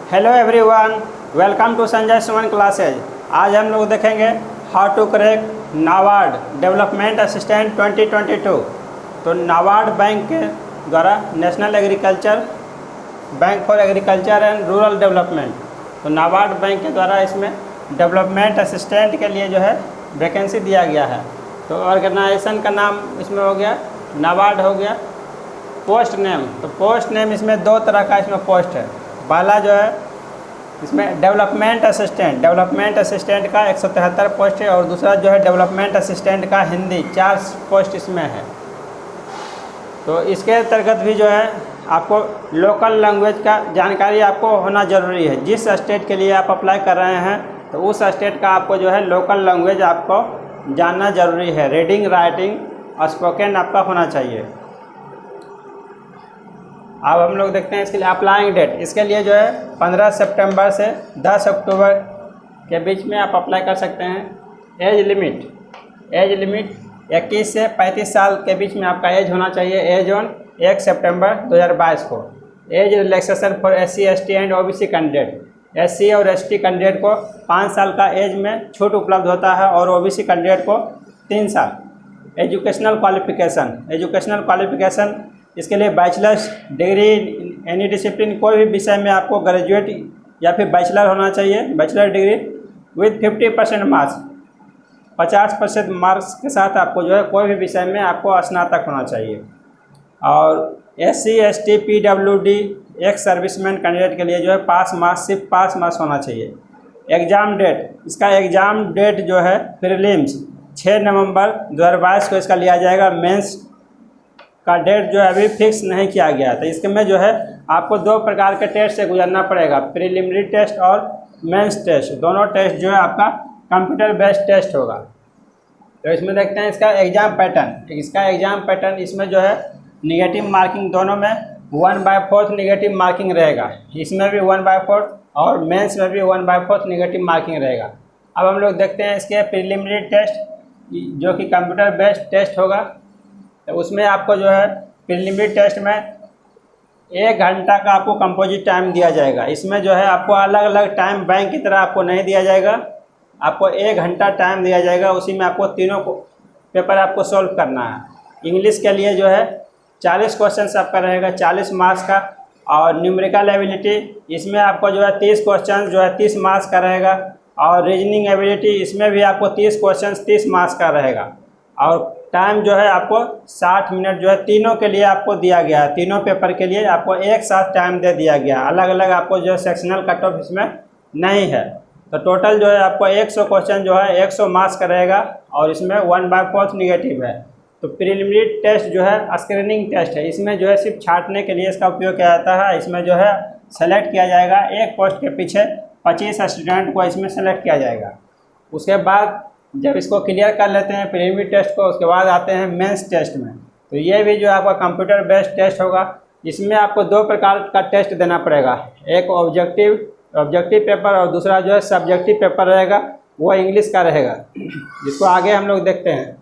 Hello everyone, welcome to Sanjay Suman classes. आज हम लोग देखेंगे how to crack NABARD development assistant 2022। तो नाबार्ड बैंक के द्वारा national agriculture bank for agriculture and rural development, तो नाबार्ड बैंक के द्वारा इसमें डेवलपमेंट असिस्टेंट के लिए जो है वैकेंसी दिया गया है। तो ऑर्गेनाइजेशन का नाम इसमें हो गया नाबार्ड हो गया। पोस्ट नेम, तो पोस्ट नेम इसमें दो तरह का इसमें पोस्ट है। पहला जो है इसमें डेवलपमेंट असिस्टेंट का 173 पोस्ट है और दूसरा जो है डेवलपमेंट असिस्टेंट का हिंदी 4 पोस्ट इसमें है। तो इसके अंतर्गत भी जो है आपको लोकल लैंग्वेज का जानकारी आपको होना ज़रूरी है। जिस स्टेट के लिए आप अप्लाई कर रहे हैं तो उस स्टेट का आपको जो है लोकल लैंग्वेज आपको जानना ज़रूरी है। रीडिंग, राइटिंग और स्पोकन आपका होना चाहिए। अब हम लोग देखते हैं इसके लिए अप्लाइंग डेट। इसके लिए जो है 15 सितंबर से 10 अक्टूबर के बीच में आप अप्लाई कर सकते हैं। एज लिमिट 21 से 35 साल के बीच में आपका एज होना चाहिए। एज ऑन 1 सितंबर 2022 को। Age relaxation for SC, ST and OBC candidate. SC और ST कैंडिडेट को 5 साल का एज में छूट उपलब्ध होता है और OBC कैंडिडेट को 3 साल। एजुकेशनल क्वालिफिकेशन इसके लिए बैचलर्स डिग्री एनी डिसिप्लिन, कोई भी विषय में आपको ग्रेजुएट या फिर बैचलर होना चाहिए। Bachelor degree with 50% marks, 50% marks के साथ आपको जो है कोई भी विषय में आपको स्नातक होना चाहिए। और SC, ST, PWD ex serviceman candidate के लिए जो है सिर्फ पास मार्क्स होना चाहिए। एग्ज़ाम डेट, इसका एग्ज़ाम डेट जो है प्रीलिम्स 6 नवंबर 2022 को इसका लिया जाएगा। मेंस का डेट जो है अभी फिक्स नहीं किया गया। तो इसके में जो है आपको 2 प्रकार के टेस्ट से गुजरना पड़ेगा, प्रीलिमिनरी टेस्ट और मेंस टेस्ट। दोनों टेस्ट जो है आपका कंप्यूटर बेस्ड टेस्ट होगा। तो इसमें देखते हैं इसका एग्ज़ाम पैटर्न। इसमें जो है निगेटिव मार्किंग दोनों में 1/4 निगेटिव मार्किंग रहेगा। इसमें भी 1/4 और मेंस में भी 1/4 निगेटिव मार्किंग रहेगा। अब हम लोग देखते हैं इसके प्रीलिमिनरी टेस्ट जो कि कंप्यूटर बेस्ड टेस्ट होगा। तो उसमें आपको जो है प्रीलिमिनरी टेस्ट में 1 घंटा का आपको कंपोजिट टाइम दिया जाएगा। इसमें जो है आपको अलग अलग टाइम बैंक की तरह आपको नहीं दिया जाएगा। आपको 1 घंटा टाइम दिया जाएगा, उसी में आपको तीनों पेपर आपको सॉल्व करना है। इंग्लिश के लिए जो है 40 क्वेश्चन आपका रहेगा, 40 मार्क्स का। और न्यूमेरिकल एबिलिटी इसमें आपको जो है 30 क्वेश्चन जो है 30 मार्क्स का रहेगा। और रीजनिंग एबिलिटी इसमें भी आपको 30 क्वेश्चन 30 मार्क्स का रहेगा। और टाइम जो है आपको 60 मिनट जो है तीनों के लिए आपको दिया गया है। तीनों पेपर के लिए आपको एक साथ टाइम दे दिया गया। अलग अलग आपको जो है सेक्शनल कट ऑफ इसमें नहीं है। तो टोटल जो है आपको 100 क्वेश्चन जो है 100 मार्क्स का रहेगा और इसमें 1/4 निगेटिव है। तो प्रीलिमिनरी टेस्ट जो है स्क्रीनिंग टेस्ट है। इसमें जो है सिर्फ छांटने के लिए इसका उपयोग किया जाता है। इसमें जो है सेलेक्ट किया जाएगा, एक पोस्ट के पीछे 25 स्टूडेंट को इसमें सेलेक्ट किया जाएगा। उसके बाद जब इसको क्लियर कर लेते हैं प्रीलिमिनरी टेस्ट को, उसके बाद आते हैं मेंस टेस्ट में। तो ये भी जो आपका कंप्यूटर बेस्ड टेस्ट होगा। इसमें आपको 2 प्रकार का टेस्ट देना पड़ेगा, एक ऑब्जेक्टिव पेपर और दूसरा जो है सब्जेक्टिव पेपर रहेगा, वो इंग्लिश का रहेगा, जिसको आगे हम लोग देखते हैं।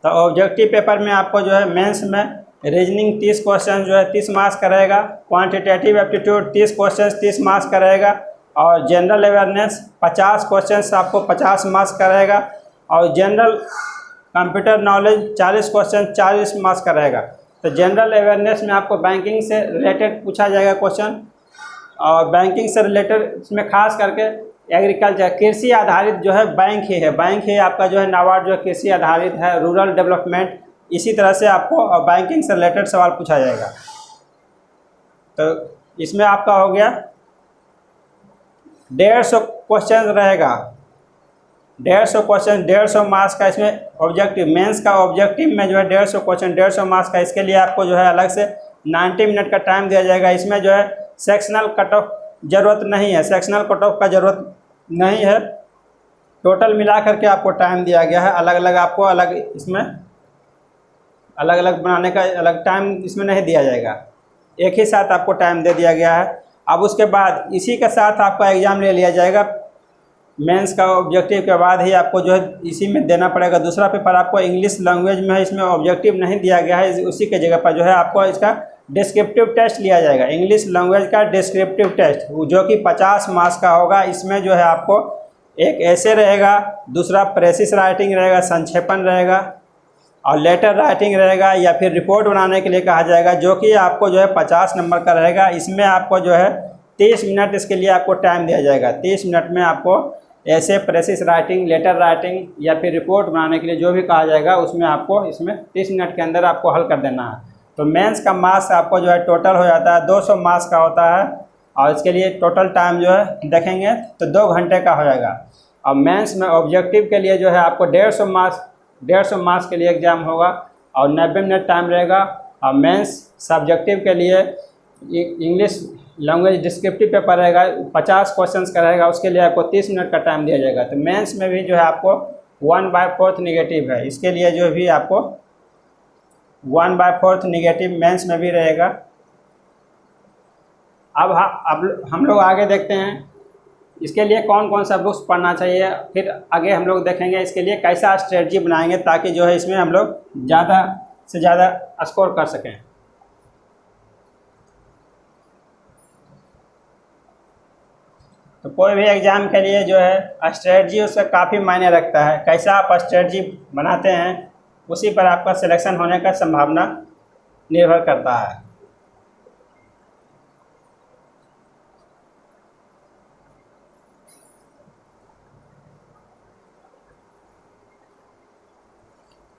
तो ऑब्जेक्टिव पेपर में आपको जो है मेंस में रीजनिंग 30 क्वेश्चन जो है 30 मार्क्स का रहेगा। क्वान्टिटेटिव एप्टीट्यूड 30 क्वेश्चन 30 मार्क्स का रहेगा। और जनरल अवेयरनेस 50 क्वेश्चंस आपको 50 मार्क्स का रहेगा। और general computer knowledge 40 question 40 marks का रहेगा। तो जनरल अवेयरनेस में आपको बैंकिंग से रिलेटेड पूछा जाएगा क्वेश्चन। और बैंकिंग से रिलेटेड इसमें खास करके एग्रीकल्चर कृषि आधारित जो है बैंक ही आपका जो है नाबार्ड जो है कृषि आधारित है, रूरल डेवलपमेंट, इसी तरह से आपको बैंकिंग से रिलेटेड सवाल पूछा जाएगा। तो इसमें आपका हो गया 150 क्वेश्चन रहेगा। 150 क्वेश्चन 150 मार्क्स का इसमें ऑब्जेक्टिव। मेंस का ऑब्जेक्टिव में जो है 150 क्वेश्चन 150 मार्क्स का। इसके लिए आपको जो है अलग से 90 मिनट का टाइम दिया जाएगा। इसमें जो है सेक्शनल कट ऑफ ज़रूरत नहीं है, सेक्शनल कट ऑफ का ज़रूरत नहीं है। टोटल मिला करके आपको टाइम दिया गया है। अलग अलग आपको इसमें अलग अलग बनाने का अलग टाइम इसमें नहीं दिया जाएगा, एक ही साथ आपको टाइम दे दिया गया है। अब उसके बाद इसी के साथ आपका एग्ज़ाम ले लिया जाएगा। मेंस का ऑब्जेक्टिव के बाद ही आपको जो है इसी में देना पड़ेगा। दूसरा पेपर आपको इंग्लिश लैंग्वेज में इसमें ऑब्जेक्टिव नहीं दिया गया है, उसी के जगह पर जो है आपको इसका डिस्क्रिप्टिव टेस्ट लिया जाएगा, इंग्लिश लैंग्वेज का डिस्क्रिप्टिव टेस्ट, जो कि 50 मार्क्स का होगा। इसमें जो है आपको एक ऐसे रहेगा, दूसरा प्रेसिस राइटिंग रहेगा, संक्षेपण रहेगा, और लेटर राइटिंग रहेगा, या फिर रिपोर्ट बनाने के लिए कहा जाएगा, जो कि आपको जो है 50 नंबर का रहेगा। इसमें आपको जो है 30 मिनट इसके लिए आपको टाइम दिया जाएगा। 30 मिनट में आपको ऐसे प्रेसिस राइटिंग, लेटर राइटिंग या फिर रिपोर्ट बनाने के लिए जो भी कहा जाएगा उसमें आपको इसमें 30 मिनट के अंदर आपको हल कर देना है। तो मेंस का मार्क्स आपको जो है टोटल हो जाता है 200 मार्क्स का होता है, और इसके लिए टोटल टाइम जो है देखेंगे तो 2 घंटे का हो जाएगा। और मेंस में ऑब्जेक्टिव के लिए जो है आपको 150 मार्क्स के लिए एग्ज़ाम होगा और 90 मिनट टाइम रहेगा। और मेंस सब्जेक्टिव के लिए इंग्लिश लैंग्वेज डिस्क्रिप्टिव पेपर रहेगा, 50 क्वेश्चंस का रहेगा, उसके लिए आपको 30 मिनट का टाइम दिया जाएगा। तो मेंस में भी जो है आपको 1/4 नेगेटिव है, इसके लिए जो भी आपको 1/4 नेगेटिव मेंस में भी रहेगा। अब हम लोग आगे देखते हैं इसके लिए कौन कौन सा बुक्स पढ़ना चाहिए, फिर आगे हम लोग देखेंगे इसके लिए कैसा स्ट्रेटजी बनाएंगे ताकि जो है इसमें हम लोग ज़्यादा से ज़्यादा स्कोर कर सकें। तो कोई भी एग्ज़ाम के लिए जो है स्ट्रेटजी उसका काफ़ी मायने रखता है। कैसा आप स्ट्रेटजी बनाते हैं उसी पर आपका सिलेक्शन होने का संभावना निर्भर करता है।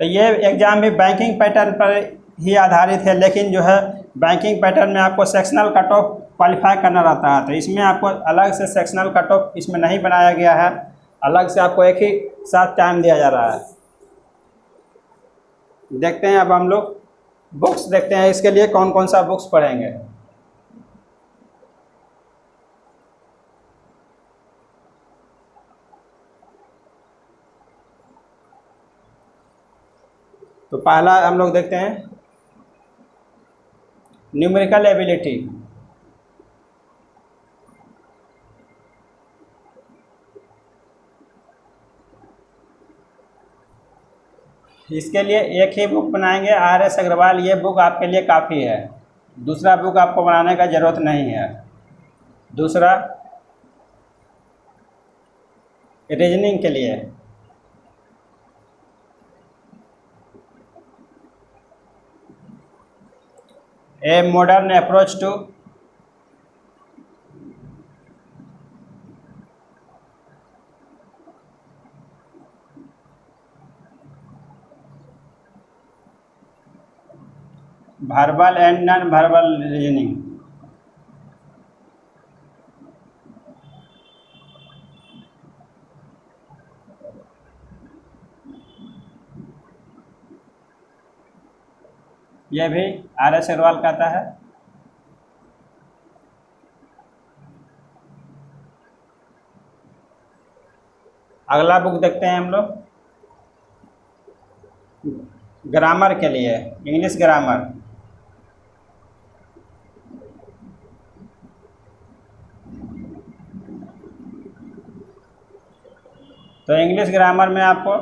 तो ये एग्ज़ाम भी बैंकिंग पैटर्न पर ही आधारित है, लेकिन जो है बैंकिंग पैटर्न में आपको सेक्शनल कट ऑफ क्वालिफाई करना रहता है। तो इसमें आपको अलग से सेक्शनल कट ऑफ इसमें नहीं बनाया गया है, अलग से आपको एक ही साथ टाइम दिया जा रहा है। देखते हैं अब हम लोग बुक्स देखते हैं इसके लिए कौन कौन सा बुक्स पढ़ेंगे। तो पहला हम लोग देखते हैं न्यूमेरिकल एबिलिटी। इसके लिए एक ही बुक बनाएंगे, RS अग्रवाल, ये बुक आपके लिए काफ़ी है, दूसरा बुक आपको बनाने का ज़रूरत नहीं है। दूसरा रीजनिंग के लिए a modern approach to verbal and non verbal reasoning. यह भी RS अग्रवाल का आता है। अगला बुक देखते हैं हम लोग ग्रामर के लिए, इंग्लिश ग्रामर। तो इंग्लिश ग्रामर में आपको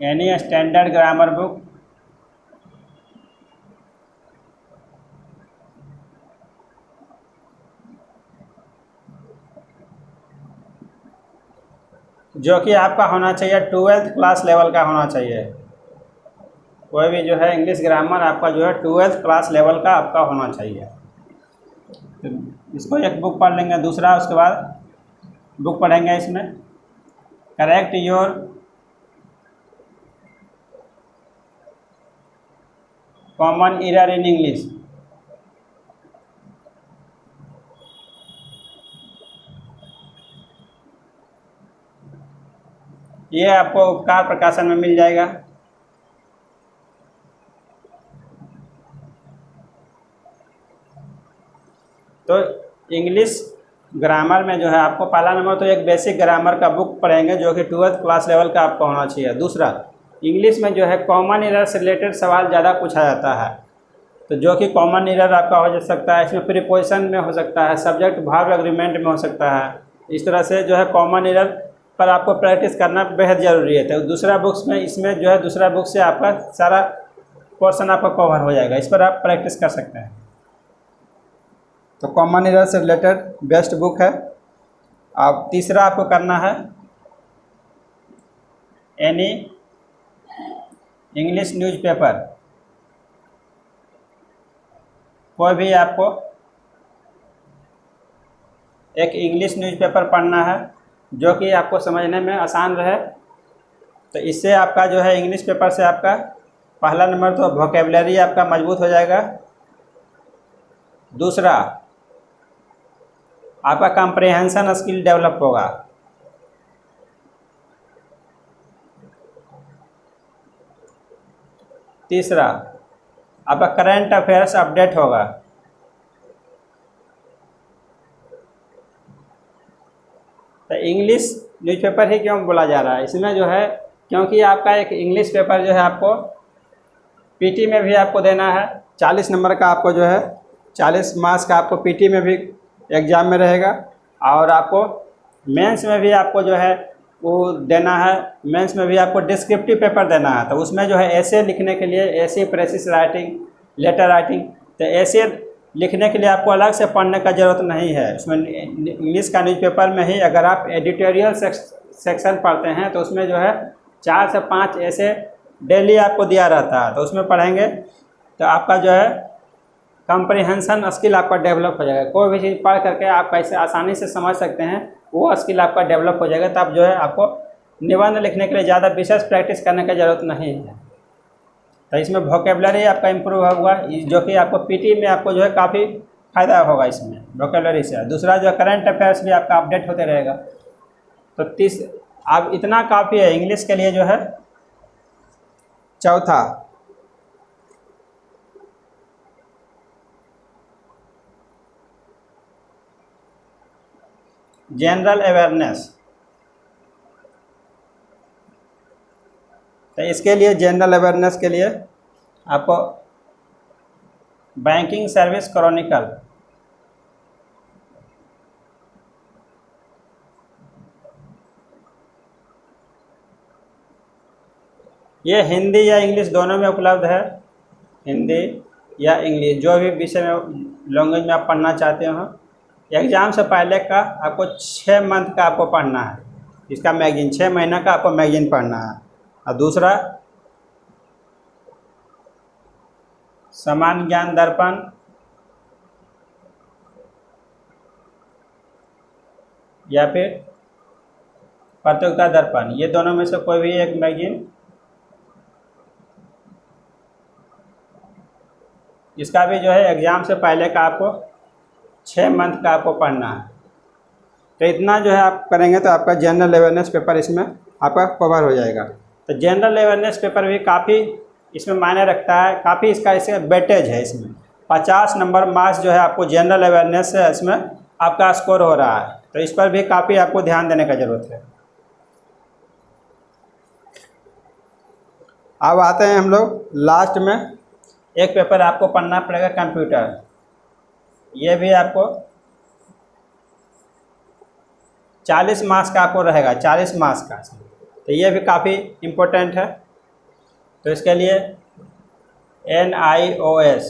एनी स्टैंडर्ड ग्रामर बुक, जो कि आपका होना चाहिए 12th क्लास लेवल का होना चाहिए। कोई भी जो है इंग्लिश ग्रामर आपका जो है 12th क्लास लेवल का आपका होना चाहिए। तो इसको एक बुक पढ़ लेंगे। दूसरा उसके बाद बुक पढ़ेंगे इसमें correct your common error in English. ये आपको उपकार प्रकाशन में मिल जाएगा। तो इंग्लिश ग्रामर में जो है आपको पहला नंबर तो एक बेसिक ग्रामर का बुक पढ़ेंगे जो कि 12th क्लास लेवल का आपका होना चाहिए। दूसरा इंग्लिश में जो है कॉमन एरर से रिलेटेड सवाल ज़्यादा पूछा जाता है, तो जो कि कॉमन एरर आपका हो सकता है, इसमें प्रीपोजिशन में हो सकता है, सब्जेक्ट वर्ब एग्रीमेंट में हो सकता है। इस तरह से जो है कॉमन एरर पर आपको प्रैक्टिस करना बेहद ज़रूरी है। तो दूसरा बुक्स में इसमें जो है दूसरा बुक से आपका सारा पोर्शन आपका कवर हो जाएगा। इस पर आप प्रैक्टिस कर सकते हैं। तो कॉमन एरर से रिलेटेड बेस्ट बुक है। अब तीसरा आपको करना है एनी इंग्लिश न्यूज़पेपर। कोई भी आपको एक इंग्लिश न्यूज़पेपर पढ़ना है जो कि आपको समझने में आसान रहे। तो इससे आपका जो है इंग्लिश पेपर से आपका पहला नंबर तो वोकेबलरी आपका मजबूत हो जाएगा। दूसरा आपका कॉम्प्रिहेंशन स्किल डेवलप होगा। तीसरा आपका करंट अफेयर्स अपडेट होगा। तो इंग्लिश न्यूज़पेपर ही क्यों बोला जा रहा है इसमें जो है, क्योंकि आपका एक इंग्लिश पेपर जो है आपको पीटी में भी आपको देना है। 40 नंबर का आपको जो है 40 मार्क्स का आपको पीटी में भी एग्ज़ाम में रहेगा, और आपको मेंस में भी आपको जो है वो देना है। मेंस में भी आपको डिस्क्रिप्टिव पेपर देना है। तो उसमें जो है ऐसे लिखने के लिए ऐसे प्रेसिस राइटिंग, लेटर राइटिंग, तो ऐसे लिखने के लिए आपको अलग से पढ़ने का ज़रूरत नहीं है। उसमें इंग्लिश का न्यूज़पेपर में ही अगर आप एडिटोरियल सेक्शन पढ़ते हैं तो उसमें जो है 4 से 5 ऐसे डेली आपको दिया रहता है। तो उसमें पढ़ेंगे तो आपका जो है कॉम्प्रिहेंशन स्किल आपका डेवलप हो जाएगा। कोई भी चीज़ पढ़ करके आप कैसे आसानी से समझ सकते हैं, वो स्किल आपका डेवलप हो जाएगा। तब जो है आपको निबंध लिखने के लिए ज़्यादा विशेष प्रैक्टिस करने की ज़रूरत नहीं है। तो इसमें वोकेबलरी आपका इम्प्रूव होगा, जो कि आपको पीटी में आपको जो है काफ़ी फ़ायदा होगा इसमें वोकेबलरी से। दूसरा जो है करंट अफेयर्स भी आपका अपडेट होते रहेगा। तो अब इतना काफ़ी है इंग्लिश के लिए जो है। चौथा जनरल अवेयरनेस। तो इसके लिए जनरल अवेयरनेस के लिए आपको बैंकिंग सर्विस क्रॉनिकल, ये हिंदी या इंग्लिश दोनों में उपलब्ध है। हिंदी या इंग्लिश जो भी विषय में लैंग्वेज में आप पढ़ना चाहते हो। एग्ज़ाम से पहले का आपको 6 मंथ का आपको पढ़ना है। इसका मैगजीन 6 महीना का आपको मैगजीन पढ़ना है। और दूसरा सामान्य ज्ञान दर्पण, या फिर प्रतियोगिता दर्पण, ये दोनों में से कोई भी एक मैगजीन। इसका भी जो है एग्ज़ाम से पहले का आपको 6 मंथ का आपको पढ़ना है। तो इतना जो है आप करेंगे तो आपका जनरल अवेयरनेस पेपर इसमें आपका कवर हो जाएगा। तो जनरल अवेयरनेस पेपर भी काफ़ी इसमें मायने रखता है, काफ़ी इसका इसे वेटेज है। इसमें 50 नंबर मार्क्स जो है आपको जनरल अवेयरनेस से इसमें आपका स्कोर हो रहा है। तो इस पर भी काफ़ी आपको ध्यान देने का ज़रूरत है। अब आते हैं हम लोग लास्ट में, एक पेपर आपको पढ़ना पड़ेगा कंप्यूटर। ये भी आपको 40 मार्क्स का आपको रहेगा, 40 मार्क्स का। तो ये भी काफ़ी इम्पोर्टेंट है। तो इसके लिए NIOS,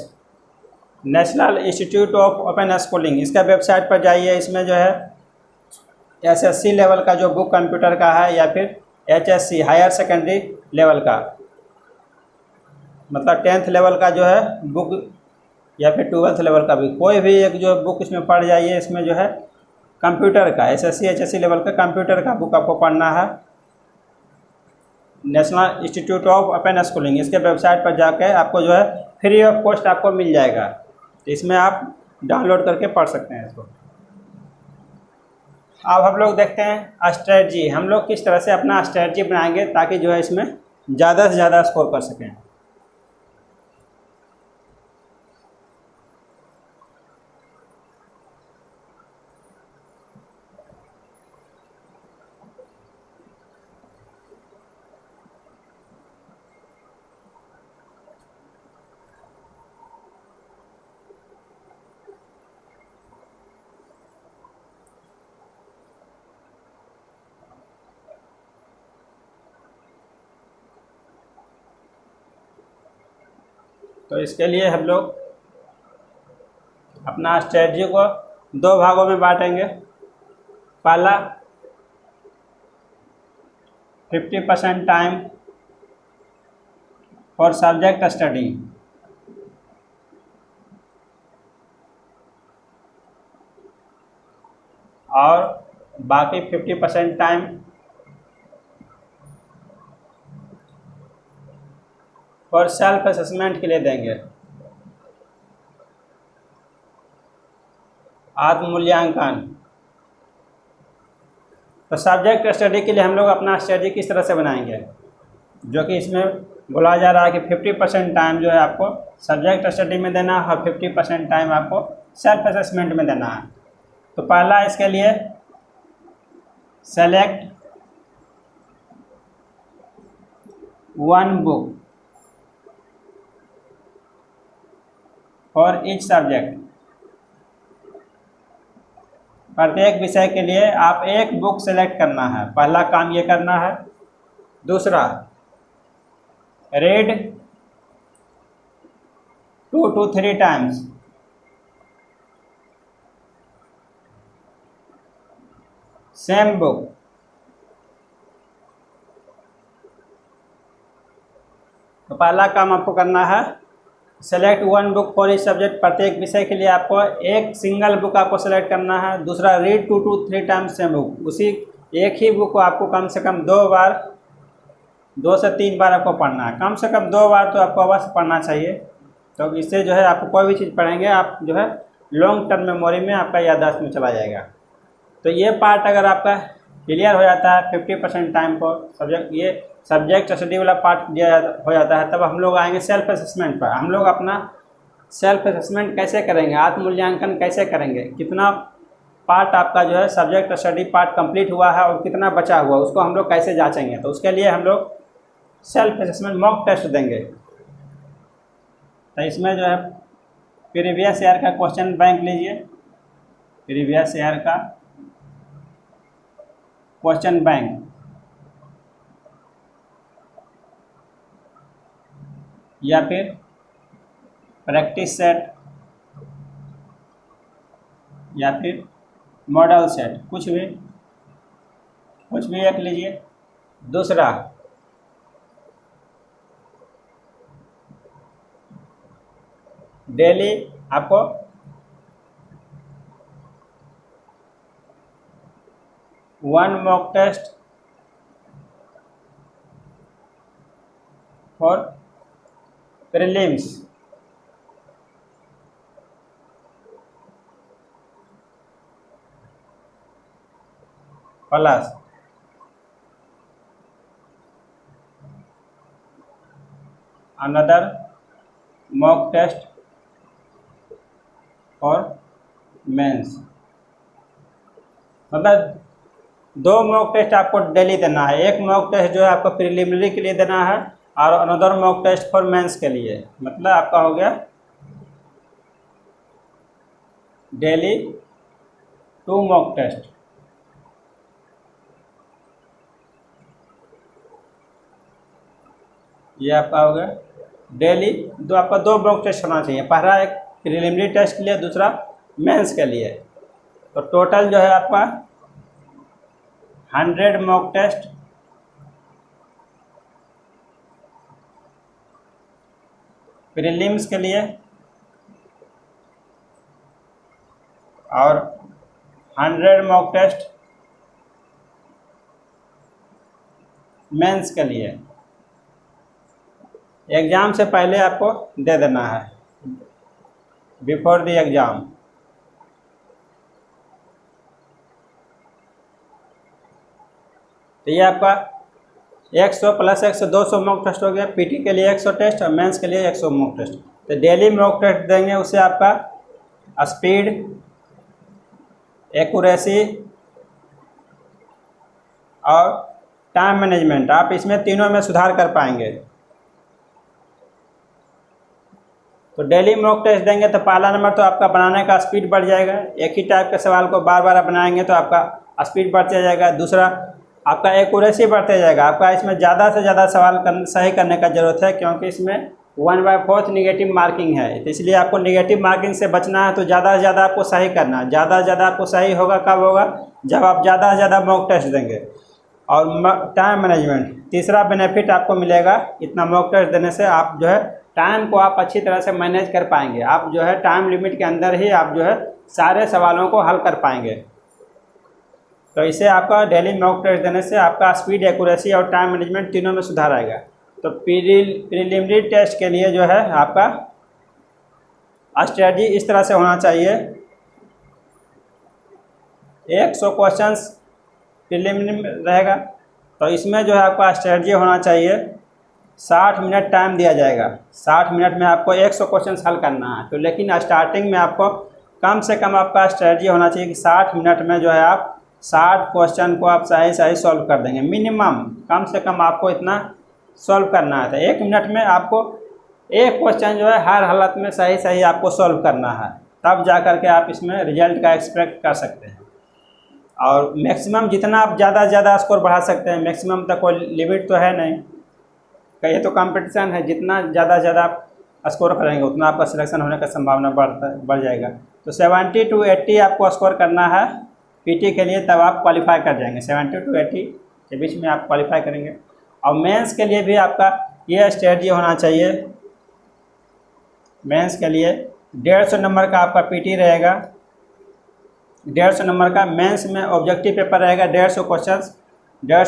national institute of open schooling, इसका वेबसाइट पर जाइए। इसमें जो है SSC लेवल का जो बुक कंप्यूटर का है, या फिर HSC हायर सेकेंडरी लेवल का, मतलब 10th लेवल का जो है बुक, या फिर 12th लेवल का भी कोई भी एक जो बुक इसमें पढ़ जाइए। इसमें जो है कंप्यूटर का SSC HSC लेवल का कंप्यूटर का बुक आपको पढ़ना है। National institute of open schooling, इसके वेबसाइट पर जाकर आपको जो है फ्री ऑफ कॉस्ट आपको मिल जाएगा। तो इसमें आप डाउनलोड करके पढ़ सकते हैं इसको। अब हम लोग देखते हैं स्ट्रेटजी, हम लोग किस तरह से अपना स्ट्रेटजी बनाएंगे ताकि जो है इसमें ज़्यादा से ज़्यादा स्कोर कर सकें। तो इसके लिए हम लोग अपना स्ट्रेटजी को 2 भागों में बांटेंगे। पहला 50% टाइम फॉर सब्जेक्ट स्टडी, और बाकी 50% टाइम फॉर सेल्फ असेसमेंट के लिए देंगे, आत्ममूल्यांकन। तो सब्जेक्ट स्टडी के लिए हम लोग अपना स्ट्रेटजी किस तरह से बनाएंगे, जो कि इसमें बोला जा रहा है कि 50% टाइम जो है आपको सब्जेक्ट स्टडी में देना है और 50% टाइम आपको सेल्फ असेसमेंट में देना है। तो पहला इसके लिए select 1 book for each subject. प्रत्येक विषय के लिए आप एक बुक सेलेक्ट करना है, पहला काम ये करना है। दूसरा, read 2 to 3 times same book. तो पहला काम आपको करना है select 1 book for each subject, प्रत्येक विषय के लिए आपको एक सिंगल बुक आपको सेलेक्ट करना है। दूसरा, read 2 to 3 times same book, उसी एक ही बुक को आपको कम से कम 2 से 3 बार आपको पढ़ना है। कम से कम 2 बार तो आपको अवश्य पढ़ना चाहिए। तो इससे जो है आपको कोई भी चीज़ पढ़ेंगे आप जो है लॉन्ग टर्म मेमोरी में आपका याददाश्त में चला जाएगा। तो ये पार्ट अगर आपका क्लियर हो जाता है 50% टाइम पर सब्जेक्ट, ये सब्जेक्ट स्टडी वाला पार्ट हो जाता है, तब हम लोग आएंगे सेल्फ असेसमेंट पर। हम लोग अपना सेल्फ असेसमेंट कैसे करेंगे, आत्ममूल्यांकन कैसे करेंगे, कितना पार्ट आपका जो है सब्जेक्ट स्टडी पार्ट कंप्लीट हुआ है और कितना बचा हुआ, उसको हम लोग कैसे जांचेंगे। तो उसके लिए हम लोग सेल्फ असेसमेंट मॉक टेस्ट देंगे। तो इसमें जो है प्रीवियस ईयर का क्वेश्चन बैंक लीजिए, प्रीवियस ईयर का क्वेश्चन बैंक, या फिर प्रैक्टिस सेट, या फिर मॉडल सेट, कुछ भी एक लीजिए। दूसरा, डेली आपको one mock test for prelims, plus another mock test for mains. मतलब 2 मॉक टेस्ट आपको डेली देना है। एक मॉक टेस्ट जो है आपको प्रीलिमिनरी के लिए देना है और another mock test for mains के लिए। मतलब आपका हो गया डेली 2 मॉक टेस्ट। ये आपका हो गया डेली आपका 2 मॉक टेस्ट होना चाहिए। पहला एक प्रीलिमिनरी टेस्ट के लिए, दूसरा मेंस के लिए। तो टोटल जो है आपका 100 मॉक टेस्ट प्रीलिम्स के लिए और 100 मॉक टेस्ट मेंस के लिए। एग्ज़ाम से पहले आपको दे देना है, बिफोर द एग्ज़ाम। तो ये आपका 100 + 100 200 मॉक टेस्ट हो गया। पीटी के लिए 100 टेस्ट और मेंस के लिए 100 मॉक टेस्ट। तो डेली मॉक टेस्ट देंगे, उससे आपका स्पीड, एक्यूरेसी और टाइम मैनेजमेंट, आप इसमें तीनों में सुधार कर पाएंगे। तो डेली मॉक टेस्ट देंगे तो पहला नंबर तो आपका बनाने का स्पीड बढ़ जाएगा। एक ही टाइप के सवाल को बार बार आप बनाएंगे तो आपका स्पीड बढ़ते जाएगा। दूसरा, आपका एक्यूरेसी बढ़ते जाएगा। आपका इसमें ज़्यादा से ज़्यादा सवाल सही करने का ज़रूरत है, क्योंकि इसमें 1/4 निगेटिव मार्किंग है, तो इसलिए आपको निगेटिव मार्किंग से बचना है। तो ज़्यादा से ज़्यादा आपको सही करना है। ज़्यादा से ज़्यादा आपको सही होगा कब होगा, जब आप ज़्यादा से ज़्यादा मॉक टेस्ट देंगे। और टाइम मैनेजमेंट, तीसरा बेनिफिट आपको मिलेगा। इतना मॉक टेस्ट देने से आप जो है टाइम को आप अच्छी तरह से मैनेज कर पाएंगे। आप जो है टाइम लिमिट के अंदर ही आप जो है सारे सवालों को हल कर पाएंगे। तो इसे आपका डेली मॉक टेस्ट देने से आपका स्पीड, एक्यूरेसी और टाइम मैनेजमेंट तीनों में सुधार आएगा। तो प्रीलिमिनरी टेस्ट के लिए जो है आपका स्ट्रेटजी इस तरह से होना चाहिए। 100 क्वेश्चंस प्रीलिमिनरी रहेगा, तो इसमें जो है आपका स्ट्रेटजी होना चाहिए। 60 मिनट टाइम दिया जाएगा। 60 मिनट में आपको 100 क्वेश्चंस हल करना है। तो लेकिन स्टार्टिंग में आपको कम से कम आपका स्ट्रेटजी होना चाहिए कि 60 मिनट में जो है आप 60 क्वेश्चन को आप सही सॉल्व कर देंगे। मिनिमम कम से कम आपको इतना सॉल्व करना है। तो 1 मिनट में आपको एक क्वेश्चन जो है हर हालत में सही आपको सॉल्व करना है, तब जा कर के आप इसमें रिजल्ट का एक्सपेक्ट कर सकते हैं। और मैक्सिमम जितना आप ज़्यादा स्कोर बढ़ा सकते हैं, मैक्सिमम तक कोई लिमिट तो है नहीं। ये तो कंपटीशन है, जितना ज़्यादा आप स्कोर करेंगे उतना आपका सिलेक्शन होने का संभावना बढ़ जाएगा। तो 70 to 80 आपको स्कोर करना है पीटी के लिए, तब आप क्वालिफाई कर जाएंगे। 70 to 80 के बीच में आप क्वालिफाई करेंगे। और मेंस के लिए भी आपका ये स्ट्रेटजी होना चाहिए। मेंस के लिए 150 नंबर का आपका पीटी रहेगा। 150 नंबर का मेंस में ऑब्जेक्टिव पेपर रहेगा। 150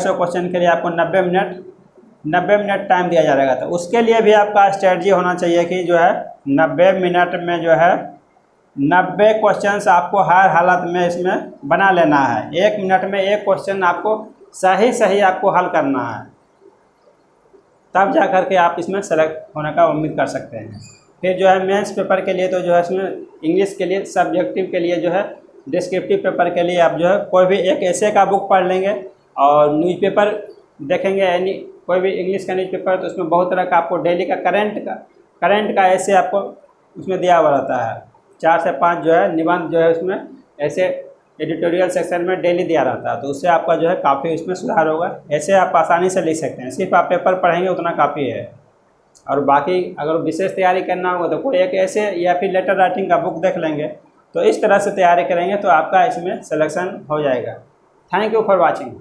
क्वेश्चन के लिए आपको 90 मिनट टाइम दिया जाएगा। तो उसके लिए भी आपका स्ट्रेटजी होना चाहिए कि जो है 90 मिनट में जो है 90 क्वेश्चंस आपको हर हालत में इसमें बना लेना है। 1 मिनट में एक क्वेश्चन आपको सही आपको हल करना है, तब जा कर के आप इसमें सेलेक्ट होने का उम्मीद कर सकते हैं। फिर जो है मेंस पेपर के लिए तो जो है इसमें इंग्लिश के लिए, सब्जेक्टिव के लिए जो है, डिस्क्रिप्टिव पेपर के लिए आप जो है कोई भी एक ऐसे का बुक पढ़ लेंगे और न्यूज़पेपर देखेंगे। कोई भी इंग्लिश का न्यूज़पेपर, तो उसमें बहुत तरह का आपको डेली का करंट का ऐसे आपको उसमें दिया हुआ रहता है। 4 से 5 जो है निबंध जो है उसमें ऐसे एडिटोरियल सेक्शन में डेली दिया रहता है। तो उससे आपका जो है काफ़ी उसमें सुधार होगा। ऐसे आप आसानी से लिख सकते हैं। सिर्फ आप पेपर पढ़ेंगे उतना काफ़ी है। और बाकी अगर विशेष तैयारी करना होगा तो कोई एक ऐसे या फिर लेटर राइटिंग का बुक देख लेंगे। तो इस तरह से तैयारी करेंगे तो आपका इसमें सिलेक्शन हो जाएगा। Thank you for watching.